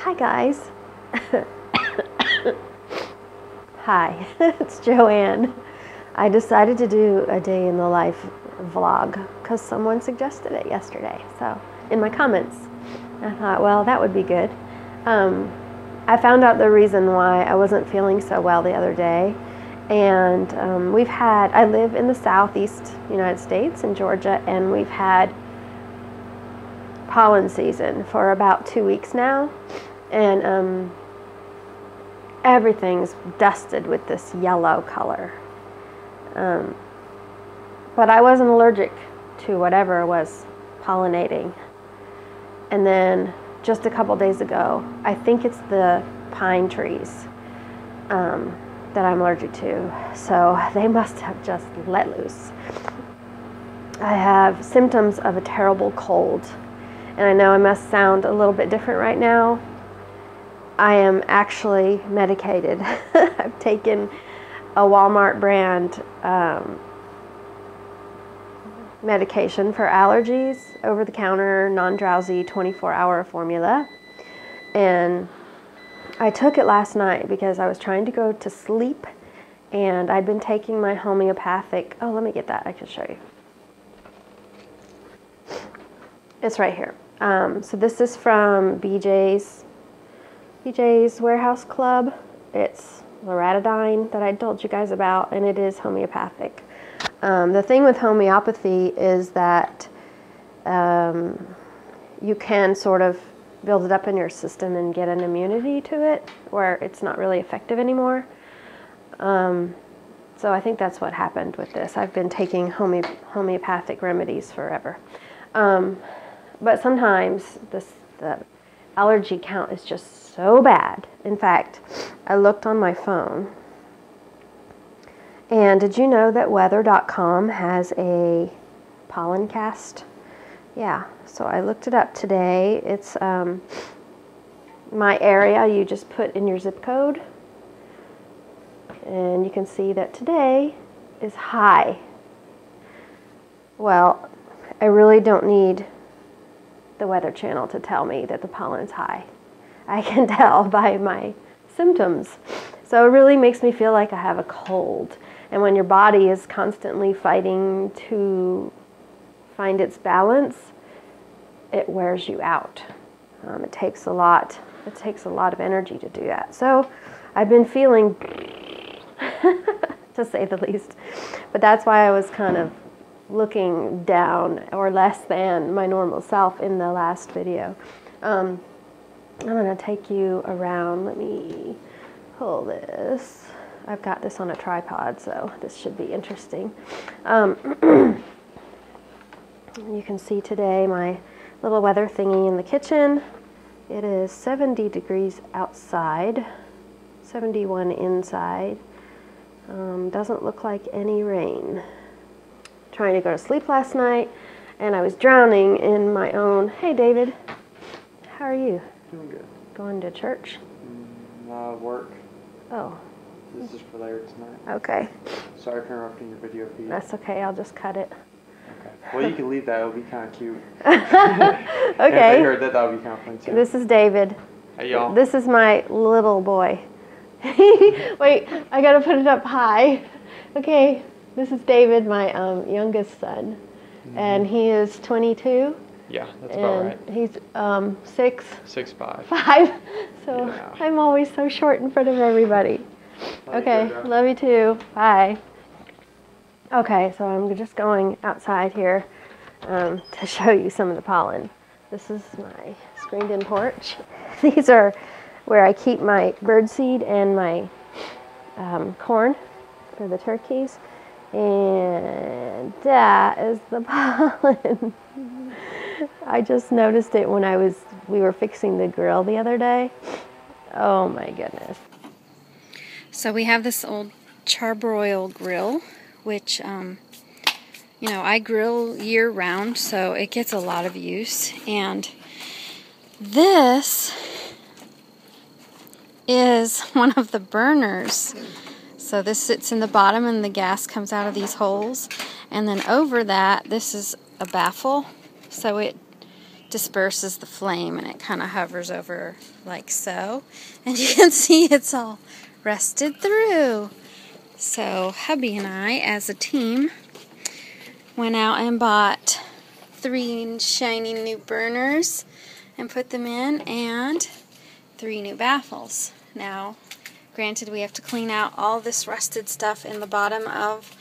Hi guys. Hi, it's Joanne. I decided to do a day in the life vlog because someone suggested it yesterday. So in my comments, I thought, well, that would be good. I found out the reason why I wasn't feeling so well the other day. And I live in the southeast United States in Georgia, and we've had pollen season for about 2 weeks now. And everything's dusted with this yellow color. But I wasn't allergic to whatever was pollinating. And then just a couple days ago, I think it's the pine trees that I'm allergic to. So they must have just let loose. I have symptoms of a terrible cold. And I know I must sound a little bit different right now. I am actually medicated. I've taken a Walmart brand medication for allergies, over-the-counter, non-drowsy, 24-hour formula. And I took it last night because I was trying to go to sleep, and I'd been taking my homeopathic. Oh, let me get that. I can show you. It's right here. So this is from BJ's Warehouse Club. It's loratadine that I told you guys about, and it is homeopathic. The thing with homeopathy is that you can sort of build it up in your system and get an immunity to it, where it's not really effective anymore. So I think that's what happened with this. I've been taking homeopathic remedies forever. But sometimes the allergy count is just so bad. In fact, I looked on my phone, and did you know that weather.com has a pollen cast? Yeah, so I looked it up today. It's my area. You just put in your zip code, and you can see that today is high. Well, I really don't need the Weather Channel to tell me that the pollen is high. I can tell by my symptoms. So it really makes me feel like I have a cold. And when your body is constantly fighting to find its balance, it wears you out. It takes a lot of energy to do that. So I've been feeling, to say the least. But that's why I was kind of looking down or less than my normal self in the last video. I'm going to take you around. Let me pull this. I've got this on a tripod, so this should be interesting. You can see today my little weather thingy in the kitchen. It is 70 degrees outside, 71 inside. Doesn't look like any rain. Trying to go to sleep last night, and I was drowning in my own. Hey, David. How are you? Doing good. Going to church? Work. Oh. This is for later tonight. Okay. Sorry for interrupting your video feed. That's okay. I'll just cut it. Okay. Well, you can leave that. It'll be kind of cute. Okay. If they heard that, that would be kind of funny too. This is David. Hey, y'all. This is my little boy. Wait, I gotta put it up high. Okay. This is David, my youngest son, and he is 22. Yeah, that's about right. He's 6'5". 6'5". So yeah. I'm always so short in front of everybody. Okay, love you too. Bye. Okay, so I'm just going outside here to show you some of the pollen. This is my screened-in porch. These are where I keep my birdseed and my corn for the turkeys. And that is the pollen. I just noticed it when we were fixing the grill the other day. Oh my goodness. So we have this old charbroil grill, which, I grill year round, so it gets a lot of use. And this is one of the burners. So this sits in the bottom and the gas comes out of these holes. And then over that, this is a baffle. So it disperses the flame, and it kind of hovers over like so. And you can see it's all rusted through. So hubby and I, as a team, went out and bought 3 shiny new burners and put them in, and 3 new baffles. Now, granted, we have to clean out all this rusted stuff in the bottom of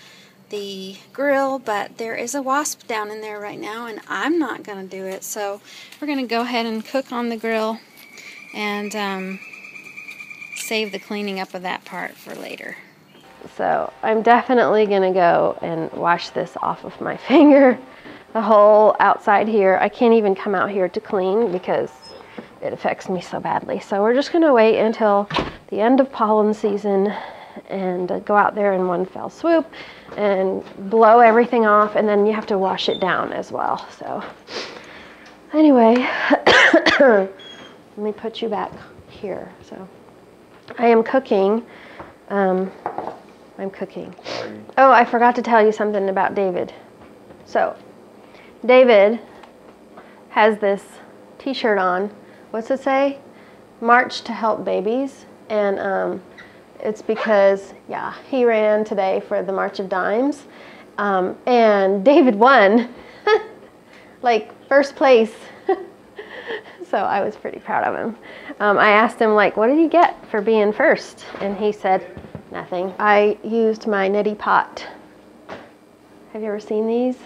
the grill, but there is a wasp down in there right now, and I'm not going to do it. So we're going to go ahead and cook on the grill and save the cleaning up of that part for later. So I'm definitely going to go and wash this off of my finger. The whole outside here, I can't even come out here to clean because it affects me so badly. So we're just going to wait until the end of pollen season and go out there in one fell swoop and blow everything off, and then you have to wash it down as well. So anyway, let me put you back here. So I am cooking. I'm cooking. Oh, I forgot to tell you something about David. So David has this t-shirt on. What's it say? March to Help Babies. And it's because, yeah, he ran today for the March of Dimes. And David won, like, first place. So I was pretty proud of him. I asked him, like, what did you get for being first? And he said, nothing. I used my neti pot. Have you ever seen these?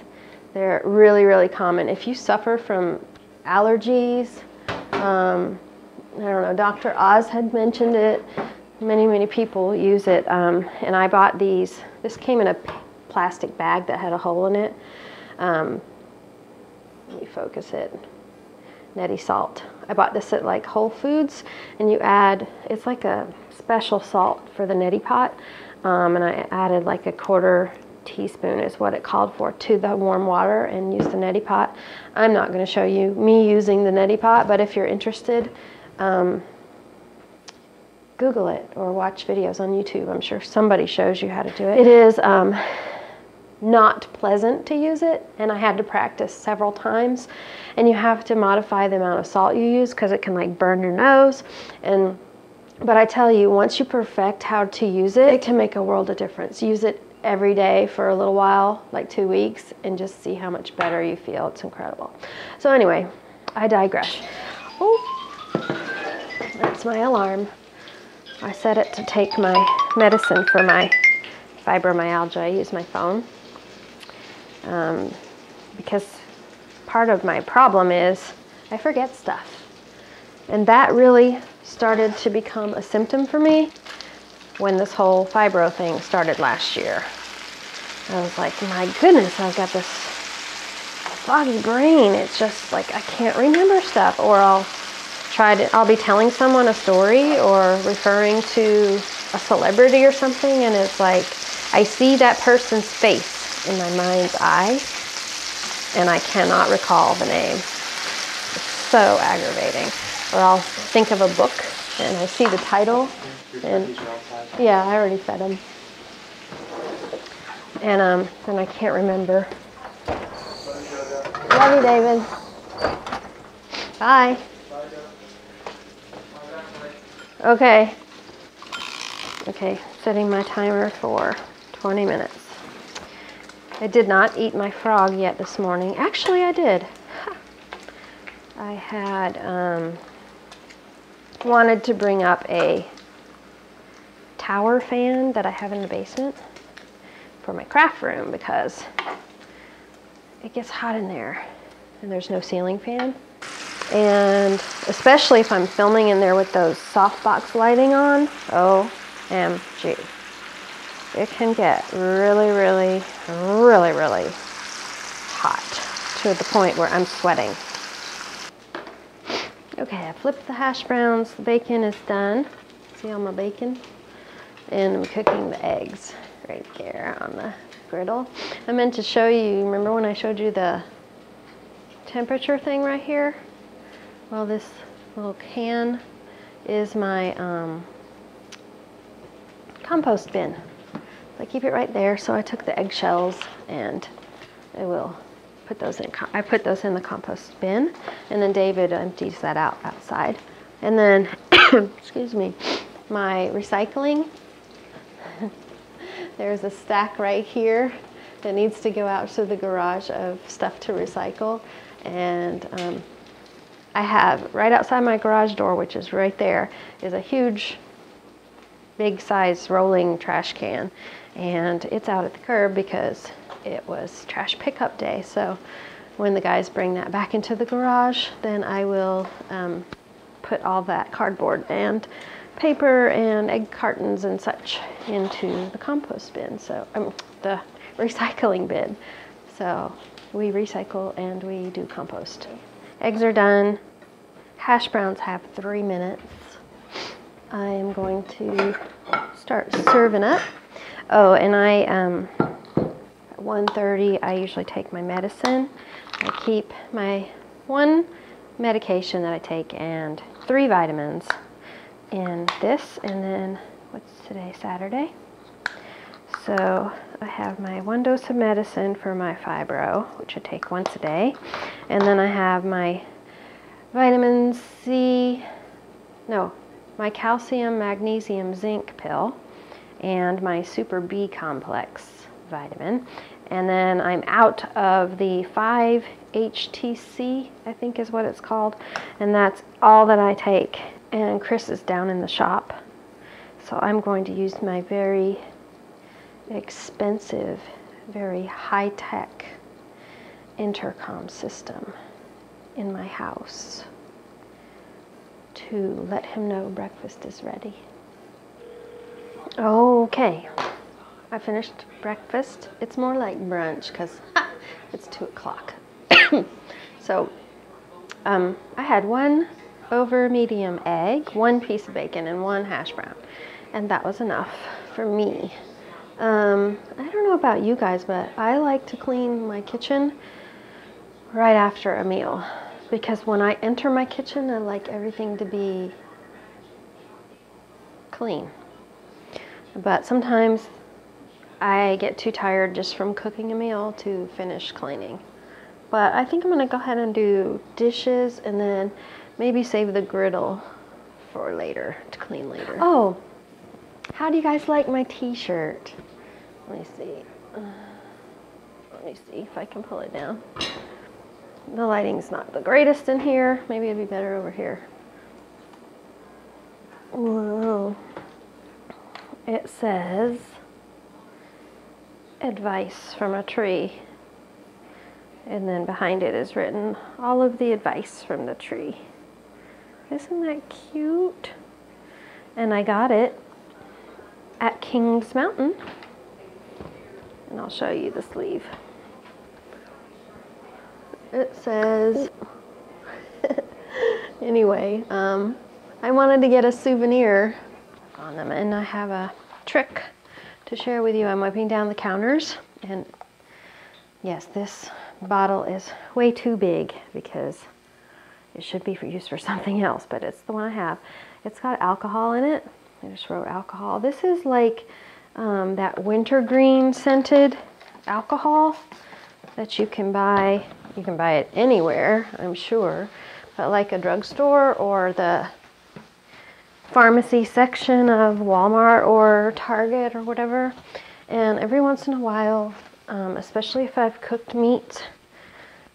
They're really, really common. If you suffer from allergies, I don't know, Dr. Oz had mentioned it. Many, many people use it. And I bought these. This came in a plastic bag that had a hole in it. Let me focus it. Neti salt. I bought this at like Whole Foods, and you add, it's like a special salt for the neti pot, and I added like a 1/4 teaspoon is what it called for to the warm water and used the neti pot. I'm not going to show you me using the neti pot, but if you're interested, Google it or watch videos on YouTube. I'm sure somebody shows you how to do it. It is not pleasant to use it, and I had to practice several times, and you have to modify the amount of salt you use because it can like burn your nose. But I tell you, once you perfect how to use it, it can make a world of difference. Use it every day for a little while, like 2 weeks, and just see how much better you feel. It's incredible. So anyway, I digress. Oh, that's my alarm. I set it to take my medicine for my fibromyalgia. I use my phone. Because part of my problem is I forget stuff. And that really started to become a symptom for me when this whole fibro thing started last year. I was like, my goodness, I've got this foggy brain. It's just like I can't remember stuff, or I'll be telling someone a story or referring to a celebrity or something, and it's like I see that person's face in my mind's eye, and I cannot recall the name. It's so aggravating. Or I'll think of a book, and I see the title, and yeah, I already fed him. And then I can't remember. Love you, David. Bye. Okay. Okay, setting my timer for 20 minutes. I did not eat my frog yet this morning. Actually, I did. I had wanted to bring up a tower fan that I have in the basement for my craft room because it gets hot in there and there's no ceiling fan. And especially if I'm filming in there with those softbox lighting on, OMG. It can get really, really, really, really hot to the point where I'm sweating. Okay, I flipped the hash browns. The bacon is done. See all my bacon? And I'm cooking the eggs right there on the griddle. I meant to show you, remember when I showed you the temperature thing right here? Well, this little can is my compost bin. I keep it right there, so I took the eggshells and I will put those in. I put those in the compost bin, and then David empties that out outside. And then, excuse me, my recycling. There's a stack right here that needs to go out to the garage of stuff to recycle, and I have right outside my garage door, which is right there, is a huge, big size rolling trash can, and it's out at the curb because it was trash pickup day. So when the guys bring that back into the garage, then I will put all that cardboard and paper and egg cartons and such into the compost bin, so the recycling bin. So we recycle and we do compost. Eggs are done. Hash browns have 3 minutes. I am going to start serving up. Oh, and at 1:30 I usually take my medicine. I keep my 1 medication that I take and 3 vitamins in this, and then what's today, Saturday? So I have my 1 dose of medicine for my fibro, which I take once a day, and then I have my vitamin C, no, my calcium, magnesium, zinc pill, and my super B complex vitamin. And then I'm out of the 5-HTC, I think is what it's called, and that's all that I take. And Chris is down in the shop, so I'm going to use my very expensive, very high-tech intercom system in my house to let him know breakfast is ready. Okay, I finished breakfast. It's more like brunch because it's 2 o'clock. So I had 1 over medium egg, 1 piece of bacon, and 1 hash brown, and that was enough for me. I don't know about you guys, but I like to clean my kitchen right after a meal, because when I enter my kitchen, I like everything to be clean. But sometimes I get too tired just from cooking a meal to finish cleaning. But I think I'm gonna go ahead and do dishes and then maybe save the griddle for later, to clean later. Oh, how do you guys like my t-shirt? Let me see. Let me see if I can pull it down. The lighting's not the greatest in here. Maybe it'd be better over here. Whoa. It says, advice from a tree. And then behind it is written, all of the advice from the tree. Isn't that cute? And I got it at Kings Mountain. And I'll show you the sleeve. It says, anyway, I wanted to get a souvenir on them, and I have a trick to share with you. I'm wiping down the counters, and yes, this bottle is way too big because it should be used for something else, but it's the one I have. It's got alcohol in it. I just wrote alcohol. This is like that wintergreen scented alcohol that you can buy. You can buy it anywhere, I'm sure, but like a drugstore or the pharmacy section of Walmart or Target or whatever. And every once in a while, especially if I've cooked meat,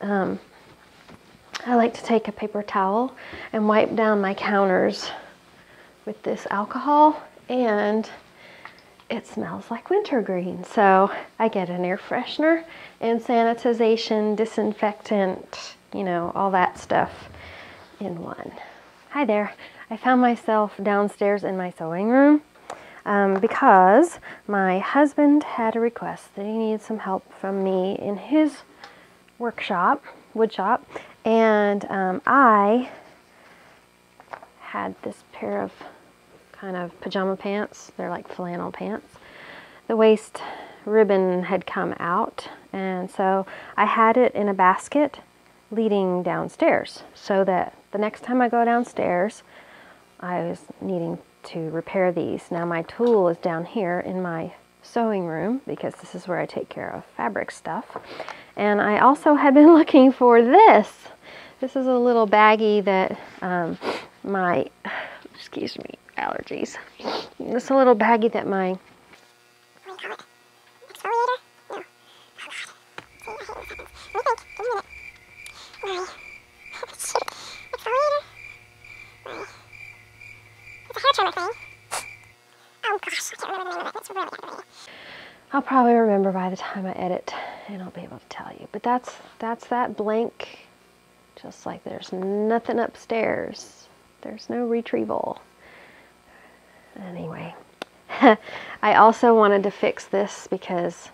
I like to take a paper towel and wipe down my counters with this alcohol, and it smells like wintergreen. So I get an air freshener and sanitization, disinfectant, you know, all that stuff in one. Hi there. I found myself downstairs in my sewing room because my husband had a request that he needed some help from me in his workshop, wood shop, and I had this pair of kind of pajama pants. They're like flannel pants. The waist ribbon had come out, and so I had it in a basket leading downstairs so that the next time I go downstairs, I was needing to repair these. Now my tool is down here in my sewing room because this is where I take care of fabric stuff. And I also had been looking for this. This is a little baggie that my, excuse me, allergies. This is a little baggie that my, what do you call it? Exfoliator? No. Oh God. See, I hate when this happens. Exfoliator? It's a hair trimmer thing. Oh gosh, I can't remember the name of it. It's really aggravating. I'll probably remember by the time I edit and I'll be able to tell you. But that's that blank, just like there's nothing upstairs. There's no retrieval. Anyway, I also wanted to fix this because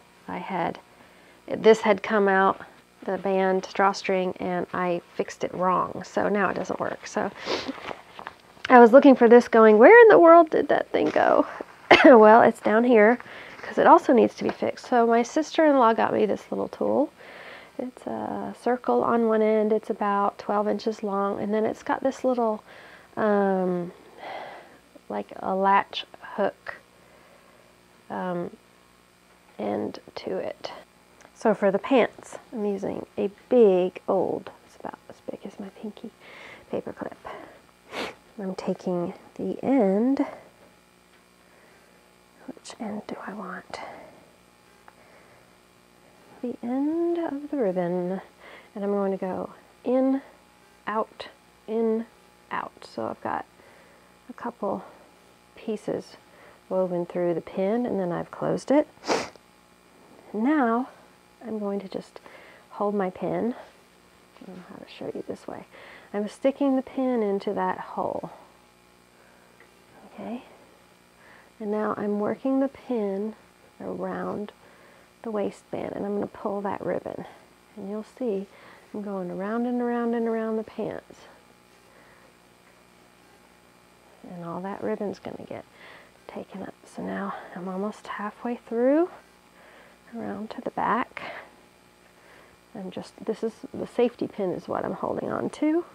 this had come out, the band drawstring, and I fixed it wrong. So now it doesn't work. So I was looking for this going, where in the world did that thing go? Well, it's down here because it also needs to be fixed. So my sister-in-law got me this little tool. It's a circle on one end. It's about 12 inches long. And then it's got this little, like a latch hook end to it. So for the pants, I'm using a big old, it's about as big as my pinky, paper clip. I'm taking the end. Which end do I want? The end of the ribbon. And I'm going to go in, out, in, out. So I've got a couple pieces woven through the pin, and then I've closed it. Now I'm going to just hold my pin. I don't know how to show you this way. I'm sticking the pin into that hole. Okay. And now I'm working the pin around the waistband, and I'm going to pull that ribbon. And you'll see I'm going around and around and around the pants. And all that ribbon's going to get taken up. So now I'm almost halfway through, around to the back. This is the safety pin is what I'm holding on to.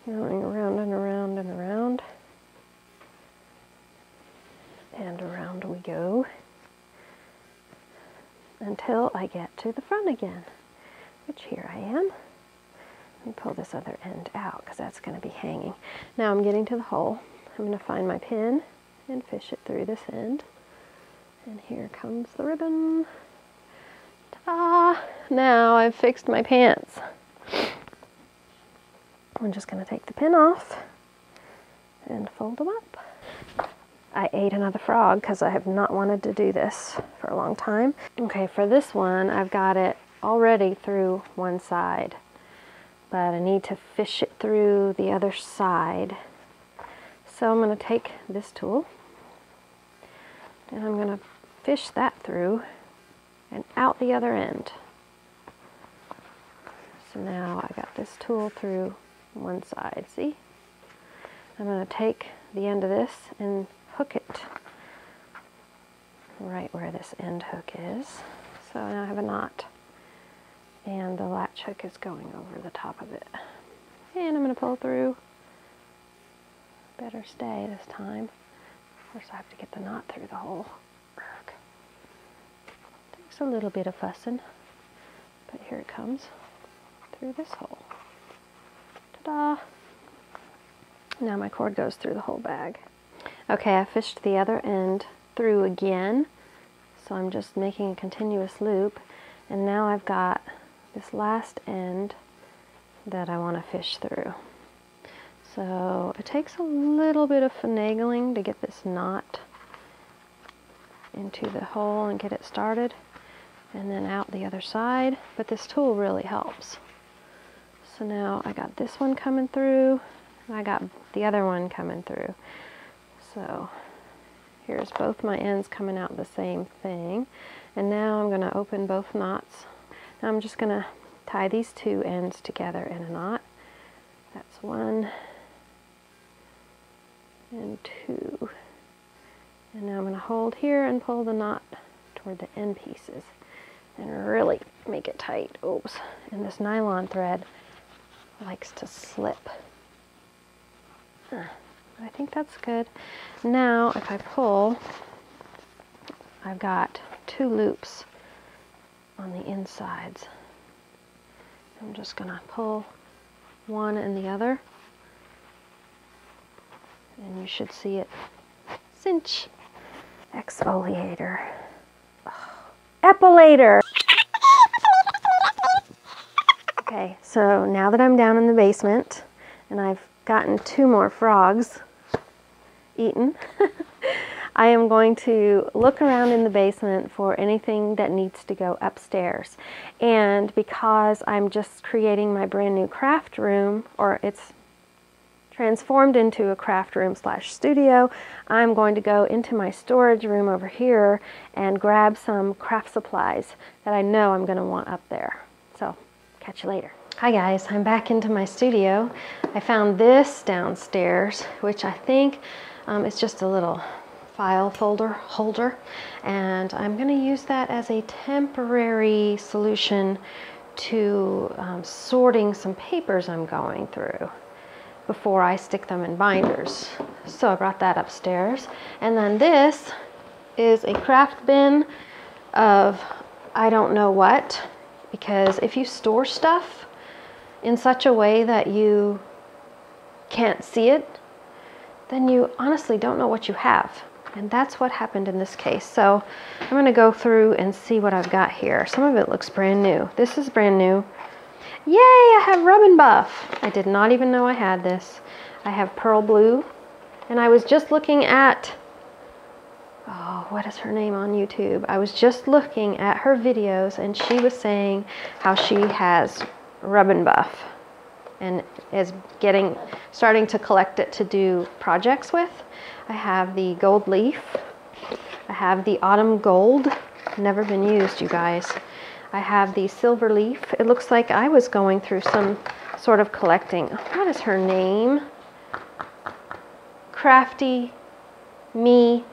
Going around and around and around. And around we go until I get to the front again, which here I am. Let me pull this other end out because that's going to be hanging. Now I'm getting to the hole. I'm going to find my pin and fish it through this end. And here comes the ribbon. Ta-da! Now I've fixed my pants. I'm just going to take the pin off and fold them up. I ate another frog because I have not wanted to do this for a long time. Okay, for this one, I've got it already through one side, but I need to fish it through the other side. So I'm going to take this tool and I'm going to fish that through and out the other end. So now I got this tool through one side, see? I'm going to take the end of this and hook it right where this end hook is. So now I have a knot, and the latch hook is going over the top of it. And I'm going to pull through. Better stay this time. Of course I have to get the knot through the hole. Takes a little bit of fussing, but here it comes through this hole. Ta-da! Now my cord goes through the whole bag. Okay, I fished the other end through again, so I'm just making a continuous loop, and now I've got this last end that I want to fish through. So it takes a little bit of finagling to get this knot into the hole and get it started, and then out the other side, but this tool really helps. So now I got this one coming through, and I got the other one coming through. So here's both my ends coming out the same thing. And now I'm going to open both knots. Now I'm just going to tie these two ends together in a knot. That's 1 and 2. And now I'm going to hold here and pull the knot toward the end pieces and really make it tight. Oops. And this nylon thread likes to slip. I think that's good. Now, if I pull, I've got 2 loops on the insides. I'm just going to pull one and the other, and you should see it cinch. Exfoliator. Oh, epilator! Okay, so now that I'm down in the basement, and I've gotten 2 more frogs eaten, I am going to look around in the basement for anything that needs to go upstairs. And because I'm just creating my brand new craft room, or it's transformed into a craft room / studio, I'm going to go into my storage room over here and grab some craft supplies that I know I'm going to want up there. So, catch you later. Hi guys, I'm back into my studio. I found this downstairs, which I think is just a little file folder holder, and I'm going to use that as a temporary solution to sorting some papers I'm going through before I stick them in binders. So I brought that upstairs. And then this is a craft bin of I don't know what, because if you store stuff in such a way that you can't see it, then you honestly don't know what you have. And that's what happened in this case. So I'm going to go through and see what I've got here. Some of it looks brand new. This is brand new. Yay, I have Rub and Buff. I did not even know I had this. I have Pearl Blue. And I was just looking at, oh, what is her name on YouTube? I was just looking at her videos, and she was saying how she has Rub and Buff and is starting to collect it to do projects with. I have the Gold Leaf. I have the Autumn Gold. Never been used, you guys. I have the Silver Leaf. It looks like I was going through some sort of collecting. What is her name? Crafty Me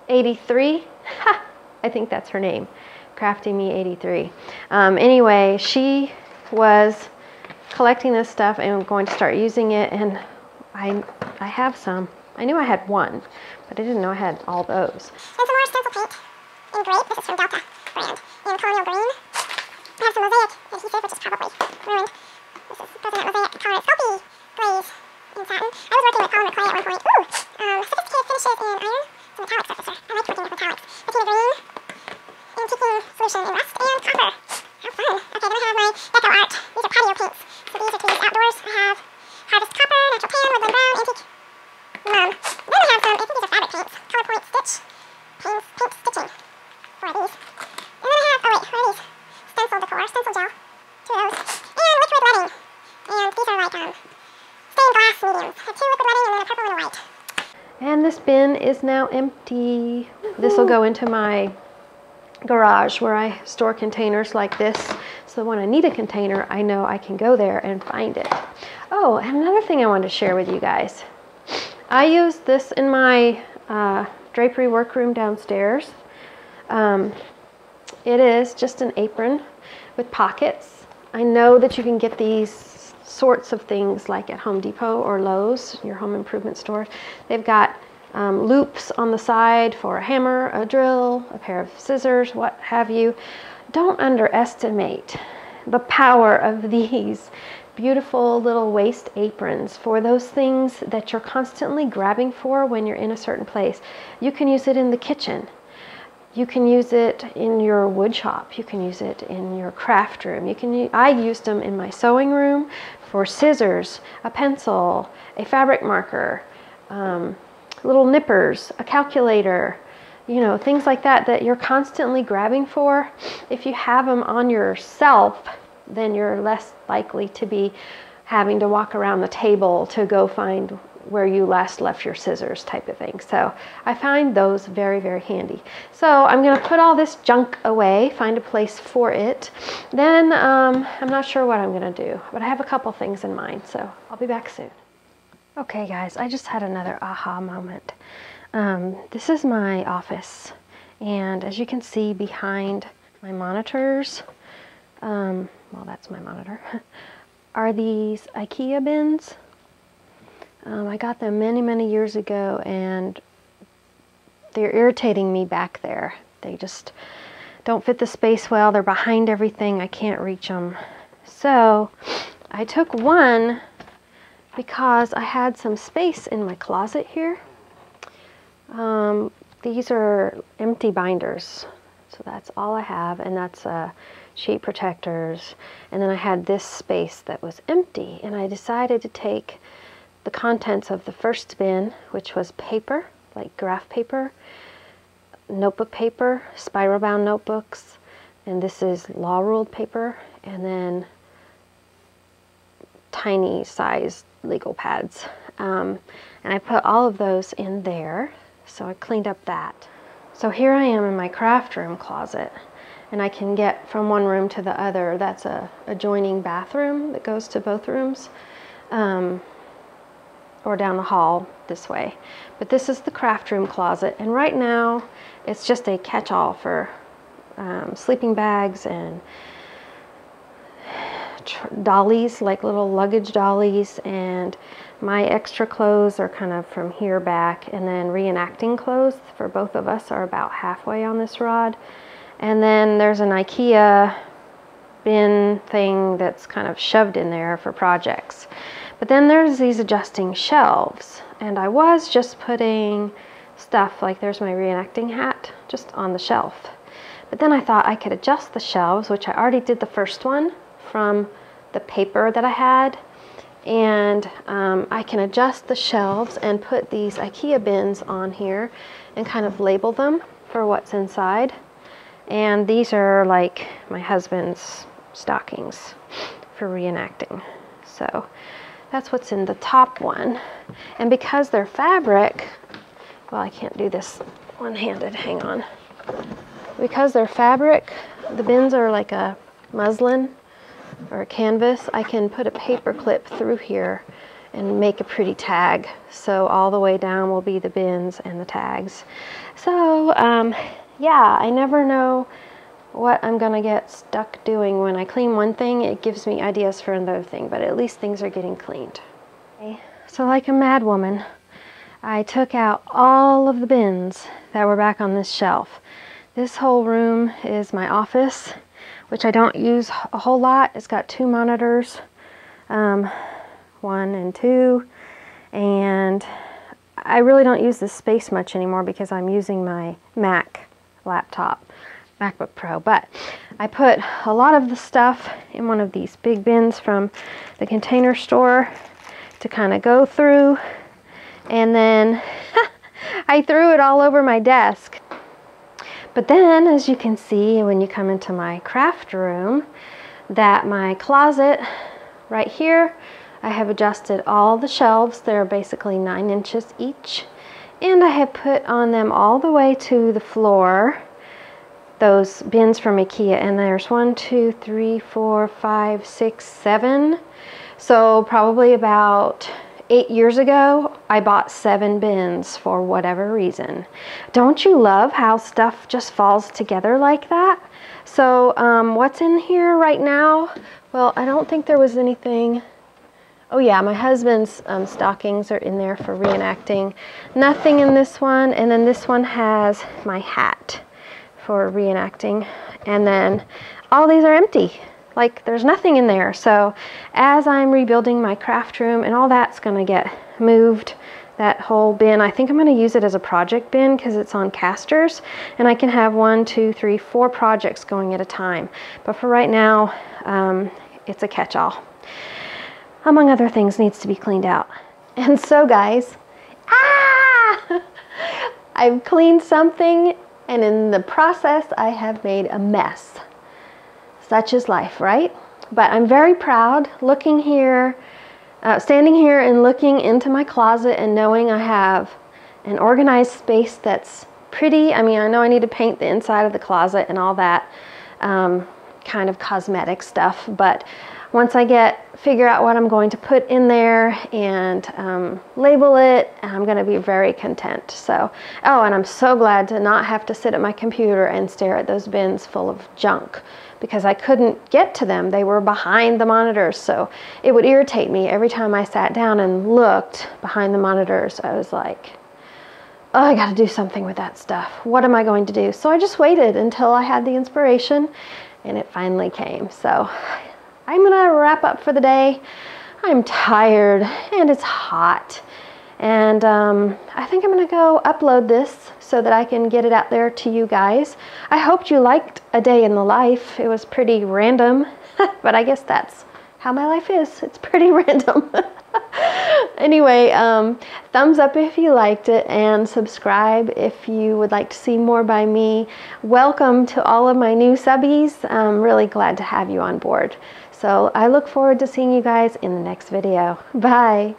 83. Ha! I think that's her name. Crafty Me 83. Anyway, she was collecting this stuff and going to start using it, and I have some. I knew I had one, but I didn't know I had all those. And some more stencil paint in grape. This is from Delta brand. In colonial green. I have some mosaic adhesive, which is probably ruined. This is President Mosaic Color Sculpey Glaze in satin. I was working with polymer clay at one point. Ooh! Sophisticated finishes in iron. Some metallic surfacer. I like working with metallics. Patina green. Antiquing solution in rust and copper. How fun. Okay, then I have my deco art. These are patio paints. So these are to use outdoors. I have Harvest Copper, Natural Tan, Woodland Brown, Antique. Then I have some, I think these are fabric paints. Color Point Stitch. Paint stitching. 4 of these. And then I have, oh wait, what are these? Stencil decor, stencil gel. 2 of those. And liquid letting. And these are like stained glass mediums. I have 2 liquid letting and then a purple and a white. And this bin is now empty. This will go into my garage where I store containers like this. So when I need a container, I know I can go there and find it. Oh, and another thing I wanted to share with you guys. I use this in my drapery workroom downstairs. It is just an apron with pockets. I know that you can get these sorts of things like at Home Depot or Lowe's, your home improvement store. They've got loops on the side for a hammer, a drill, a pair of scissors, what have you. Don't underestimate the power of these beautiful little waist aprons for those things that you're constantly grabbing for when you're in a certain place. You can use it in the kitchen. You can use it in your wood shop. You can use it in your craft room. I used them in my sewing room for scissors, a pencil, a fabric marker, little nippers, a calculator, you know, things like that that you're constantly grabbing for. If you have them on yourself, then you're less likely to be having to walk around the table to go find where you last left your scissors type of thing. So I find those very, very handy. So I'm going to put all this junk away, find a place for it. Then I'm not sure what I'm going to do, but I have a couple things in mind, so I'll be back soon. Okay guys, I just had another aha moment. This is my office, and as you can see behind my monitors, well, that's my monitor, are these IKEA bins. I got them many, many years ago, and they're irritating me back there. They just don't fit the space well. They're behind everything. I can't reach them. So I took one because I had some space in my closet here. These are empty binders. So that's all I have, and that's sheet protectors. And then I had this space that was empty, and I decided to take the contents of the first bin, which was paper, like graph paper, notebook paper, spiral bound notebooks, and this is law ruled paper, and then tiny size legal pads. And I put all of those in there, so I cleaned up that. So here I am in my craft room closet, and I can get from one room to the other. That's a adjoining bathroom that goes to both rooms, or down the hall this way. But this is the craft room closet, and right now it's just a catch-all for sleeping bags and dollies, like little luggage dollies, and my extra clothes are kind of from here back, and then reenacting clothes for both of us are about halfway on this rod. And then there's an IKEA bin thing that's kind of shoved in there for projects. But then there's these adjusting shelves, and I was just putting stuff, like there's my reenacting hat, just on the shelf. But then I thought I could adjust the shelves, which I already did the first one from the paper that I had, and I can adjust the shelves and put these IKEA bins on here and kind of label them for what's inside. And these are like my husband's stockings for reenacting. So that's what's in the top one. And because they're fabric, well, I can't do this one-handed, hang on. Because they're fabric, the bins are like a muslin or a canvas, I can put a paper clip through here and make a pretty tag. So all the way down will be the bins and the tags. So yeah, I never know what I'm gonna get stuck doing. When I clean one thing, it gives me ideas for another thing, but at least things are getting cleaned. Okay. So like a mad woman, I took out all of the bins that were back on this shelf. This whole room is my office, which I don't use a whole lot. It's got 2 monitors, 1 and 2, and I really don't use this space much anymore because I'm using my Mac laptop, MacBook Pro. But I put a lot of the stuff in one of these big bins from the Container Store to kind of go through, and then I threw it all over my desk. But then, as you can see when you come into my craft room, that my closet right here, I have adjusted all the shelves. They're basically 9 inches each, and I have put on them all the way to the floor those bins from IKEA, and there's 1, 2, 3, 4, 5, 6, 7. So probably about 8 years ago, I bought 7 bins for whatever reason. Don't you love how stuff just falls together like that? So what's in here right now? Well, I don't think there was anything. Oh yeah, my husband's stockings are in there for reenacting. Nothing in this one, and then this one has my hat for reenacting. And then all these are empty. Like there's nothing in there. So as I'm rebuilding my craft room, and all that's gonna get moved, that whole bin, I think I'm gonna use it as a project bin because it's on casters, and I can have 1, 2, 3, 4 projects going at a time. But for right now, it's a catch-all. Among other things, needs to be cleaned out. And so guys, I've cleaned something, and in the process, I have made a mess. Such is life, right? But I'm very proud looking here, standing here and looking into my closet and knowing I have an organized space that's pretty. I mean, I know I need to paint the inside of the closet and all that kind of cosmetic stuff, but once I figure out what I'm going to put in there and label it, I'm going to be very content. So, oh, and I'm so glad to not have to sit at my computer and stare at those bins full of junk, because I couldn't get to them. They were behind the monitors, so it would irritate me every time I sat down and looked behind the monitors. I was like, oh, I got to do something with that stuff. What am I going to do? So I just waited until I had the inspiration, and it finally came. So I'm going to wrap up for the day. I'm tired, and it's hot. And I think I'm going to go upload this so that I can get it out there to you guys. I hoped you liked a day in the life. It was pretty random, but I guess that's how my life is. It's pretty random. Anyway, thumbs up if you liked it, and subscribe if you would like to see more by me. Welcome to all of my new subbies. I'm really glad to have you on board. So I look forward to seeing you guys in the next video. Bye.